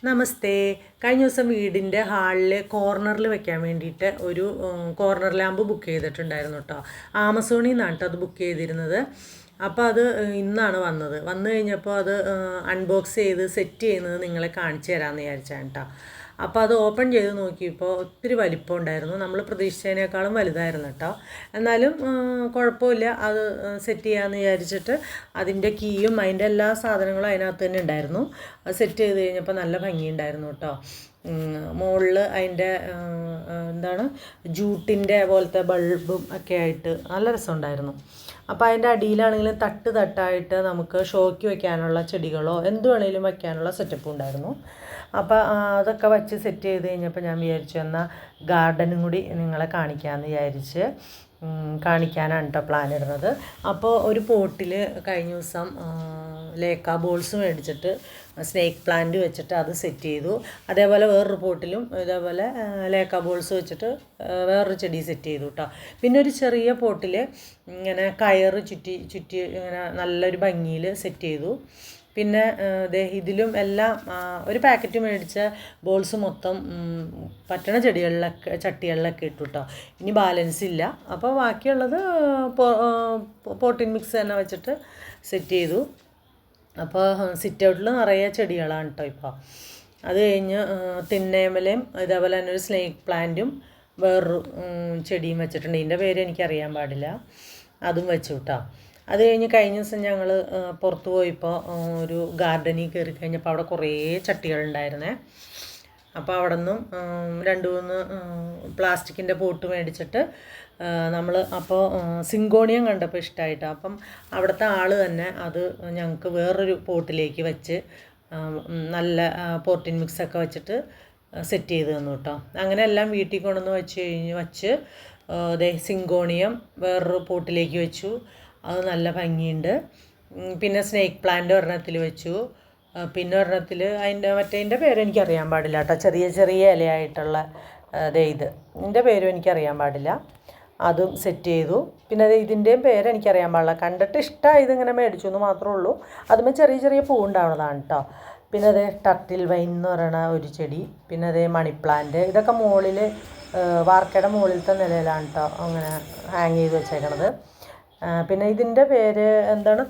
നമസ്തേ. കഴിഞ്ഞ ദിവസം വീടിൻ്റെ ഹാളിൽ കോർണറിൽ വെക്കാൻ വേണ്ടിയിട്ട് ഒരു കോർണർ ലാമ്പ് ബുക്ക് ചെയ്തിട്ടുണ്ടായിരുന്നു കേട്ടോ. ആമസോണിൽ നിന്നാണ് കേട്ടോ അത് ബുക്ക് ചെയ്തിരുന്നത്. അപ്പോൾ അത് ഇന്നാണ് വന്നു കഴിഞ്ഞപ്പോൾ അത് അൺബോക്സ് ചെയ്ത് സെറ്റ് ചെയ്യുന്നത് നിങ്ങളെ കാണിച്ചു തരാമെന്ന് വിചാരിച്ചാണ് കേട്ടോ. അപ്പോൾ അത് ഓപ്പൺ ചെയ്ത് നോക്കിയപ്പോൾ ഒത്തിരി വലിപ്പം ഉണ്ടായിരുന്നു. നമ്മൾ പ്രതീക്ഷിച്ചതിനേക്കാളും വലുതായിരുന്നു കേട്ടോ. എന്നാലും കുഴപ്പമില്ല, അത് സെറ്റ് ചെയ്യാമെന്ന് വിചാരിച്ചിട്ട് അതിൻ്റെ കീയും അതിൻ്റെ എല്ലാ സാധനങ്ങളും അതിനകത്ത് തന്നെ ഉണ്ടായിരുന്നു. അത് സെറ്റ് ചെയ്ത് കഴിഞ്ഞപ്പോൾ നല്ല ഭംഗിയുണ്ടായിരുന്നു കേട്ടോ. മുകളിൽ അതിൻ്റെ ജൂട്ടിൻ്റെ പോലത്തെ ബൾബും ഒക്കെ ആയിട്ട് നല്ല രസമുണ്ടായിരുന്നു. അപ്പോൾ അതിൻ്റെ അടിയിലാണെങ്കിലും തട്ടായിട്ട് നമുക്ക് ഷോയ്ക്ക് വയ്ക്കാനുള്ള ചെടികളോ എന്ത് വേണമെങ്കിലും വയ്ക്കാനുള്ള സെറ്റപ്പും ഉണ്ടായിരുന്നു. അപ്പോൾ അതൊക്കെ വച്ച് സെറ്റ് ചെയ്ത് കഴിഞ്ഞപ്പോൾ ഞാൻ വിചാരിച്ചു എന്നാൽ ഗാർഡനും കൂടി നിങ്ങളെ കാണിക്കാമെന്ന് വിചാരിച്ച് കാണിക്കാനാണ് കേട്ടോ പ്ലാൻ ഇടുന്നത്. അപ്പോൾ ഒരു പോട്ടിൽ കഴിഞ്ഞ ദിവസം ലേക്ക ബോൾസ് മേടിച്ചിട്ട് സ്നേക്ക് പ്ലാന്റ് വെച്ചിട്ട് അത് സെറ്റ് ചെയ്തു. അതേപോലെ വേറൊരു പോട്ടിലും ഇതേപോലെ ലേക്ക ബോൾസ് വെച്ചിട്ട് വേറൊരു ചെടി സെറ്റ് ചെയ്തു കേട്ടോ. പിന്നെ ഒരു ചെറിയ പോട്ടിൽ ഇങ്ങനെ കയറ് ചുറ്റി ഇങ്ങനെ നല്ലൊരു ഭംഗിയിൽ സെറ്റ് ചെയ്തു. പിന്നെ ഇതിലും എല്ലാം ഒരു പാക്കറ്റ് മേടിച്ച ബോൾസ് മൊത്തം പറ്റണ ചട്ടികളിലൊക്കെ ഇട്ടു കേട്ടോ. ഇനി ബാലൻസ് ഇല്ല. അപ്പോൾ ബാക്കിയുള്ളത് പോട്ടിൻ മിക്സ് തന്നെ വെച്ചിട്ട് സെറ്റ് ചെയ്തു. അപ്പോൾ സിറ്റ് ഔട്ടിൽ നിറയെ ചെടികളാണ് കേട്ടോ ഇപ്പോൾ. അത് കഴിഞ്ഞ് തിന്നേമലയും ഇതേപോലെ തന്നെ ഒരു സ്നേക്ക് പ്ലാന്റും വേറൊരു ചെടിയും വെച്ചിട്ടുണ്ട്. ഇതിൻ്റെ പേര് എനിക്കറിയാൻ പാടില്ല. അതും വെച്ചു കേട്ടോ. അത് കഴിഞ്ഞ് കഴിഞ്ഞ ദിവസം ഞങ്ങൾ പുറത്ത് പോയപ്പോൾ ഒരു ഗാർഡനിൽ കയറി കഴിഞ്ഞപ്പോൾ അവിടെ കുറേ ചട്ടികളുണ്ടായിരുന്നേ. അപ്പോൾ അവിടെ നിന്നും 2-3 പ്ലാസ്റ്റിക്കിൻ്റെ പോട്ട് മേടിച്ചിട്ട് നമ്മൾ അപ്പോൾ സിങ്കോണിയം കണ്ടപ്പോൾ ഇഷ്ടമായിട്ടാണ്. അപ്പം അവിടുത്തെ ആൾ തന്നെ അത് ഞങ്ങൾക്ക് വേറൊരു പോട്ടിലേക്ക് വെച്ച് നല്ല പോർട്ടിൻ മിക്സൊക്കെ വെച്ചിട്ട് സെറ്റ് ചെയ്ത് തന്നു കേട്ടോ. അങ്ങനെ എല്ലാം വീട്ടിൽ കൊണ്ടുവന്ന് വെച്ച് സിങ്കോണിയം വേറൊരു പോട്ടിലേക്ക് വെച്ചു. അത് നല്ല ഭംഗിയുണ്ട്. പിന്നെ സ്നേക്ക് പ്ലാന്റ് ഒരെണ്ണത്തിൽ വെച്ചു. പിന്നെ ഒരെണ്ണത്തിൽ മറ്റേതിൻ്റെ പേര് എനിക്കറിയാൻ പാടില്ല കേട്ടോ. ചെറിയ ഇലയായിട്ടുള്ള ഇതിൻ്റെ പേരും എനിക്കറിയാൻ പാടില്ല. അതും സെറ്റ് ചെയ്തു. പിന്നെ ഇതിൻ്റെയും പേര് എനിക്കറിയാൻ പാടില്ല. കണ്ടിട്ട് ഇഷ്ടമായി, ഇതിങ്ങനെ മേടിച്ചു എന്ന് മാത്രമേ ഉള്ളൂ. അതുമേ ചെറിയ പൂ ഉണ്ടാവുന്നതാണ് കേട്ടോ. പിന്നെ ടർട്ടിൽ വൈൻ എന്ന് പറയുന്ന ഒരു ചെടി. പിന്നെ മണി പ്ലാന്റ്. ഇതൊക്കെ മുകളിൽ വാർക്കയുടെ മുകളിലത്തെ നിലയിലാണ് കേട്ടോ അങ്ങനെ ഹാങ് ചെയ്ത് വെച്ചേക്കണത്. പിന്നെ ഇതിൻ്റെ പേര്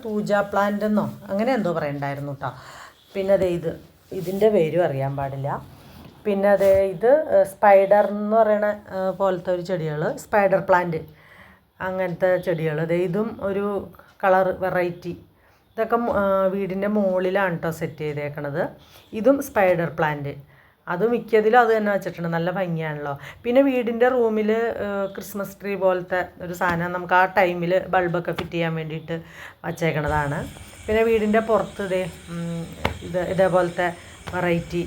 തൂജ പ്ലാന്റ് എന്നോ അങ്ങനെ എന്തോ പറയണ്ടായിരുന്നു കേട്ടോ. പിന്നെ ഇതിൻ്റെ പേരും അറിയാൻ പാടില്ല. പിന്നെ ഇത് സ്പൈഡർ എന്ന് പറയണ പോലത്തെ ഒരു ചെടികൾ, സ്പൈഡർ പ്ലാന്റ് അങ്ങനത്തെ ചെടികൾ. ഇതും ഒരു കളർ വെറൈറ്റി. ഇതൊക്കെ വീടിൻ്റെ മുകളിലാണ് കേട്ടോ സെറ്റ് ചെയ്തേക്കണത്. ഇതും സ്പൈഡർ പ്ലാന്റ്. അത് മിക്കതിലും അത് തന്നെ വെച്ചിട്ടുണ്ട്. നല്ല ഭംഗിയാണല്ലോ. പിന്നെ വീടിൻ്റെ റൂമിൽ ക്രിസ്മസ് ട്രീ പോലത്തെ ഒരു സാധനം നമുക്ക് ആ ടൈമിൽ ബൾബൊക്കെ ഫിറ്റ് ചെയ്യാൻ വേണ്ടിയിട്ട് വച്ചേക്കണതാണ്. പിന്നെ വീടിൻ്റെ പുറത്ത് ഇതേപോലത്തെ വെറൈറ്റി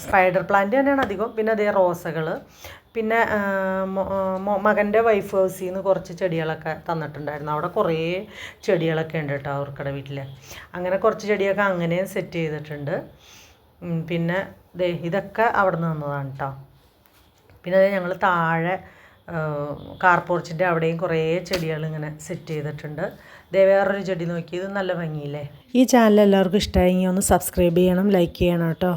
സ്പൈഡർ പ്ലാന്റ് തന്നെയാണ് അധികം. പിന്നെ റോസകൾ. പിന്നെ മകൻ്റെ വൈഫ് ഹൗസിൽ നിന്ന് കുറച്ച് ചെടികളൊക്കെ തന്നിട്ടുണ്ടായിരുന്നു. അവിടെ കുറേ ചെടികളൊക്കെ ഉണ്ട് കേട്ടോ അവർക്കടെ വീട്ടിൽ. അങ്ങനെ കുറച്ച് ചെടിയൊക്കെ അങ്ങനെയും സെറ്റ് ചെയ്തിട്ടുണ്ട്. പിന്നെ ഇതൊക്കെ അവിടെ നിന്ന് തന്നതാണ് കേട്ടോ. പിന്നെ ഞങ്ങൾ താഴെ കാർ പോർച്ചിൻ്റെ അവിടെയും കുറേ ചെടികൾ ഇങ്ങനെ സെറ്റ് ചെയ്തിട്ടുണ്ട്. വേറൊരു ചെടി നോക്കി, ഇത് നല്ല ഭംഗിയില്ലേ. ഈ ചാനൽ എല്ലാവർക്കും ഇഷ്ടമായെങ്കിൽ ഒന്ന് സബ്സ്ക്രൈബ് ചെയ്യണം, ലൈക്ക് ചെയ്യണം കേട്ടോ.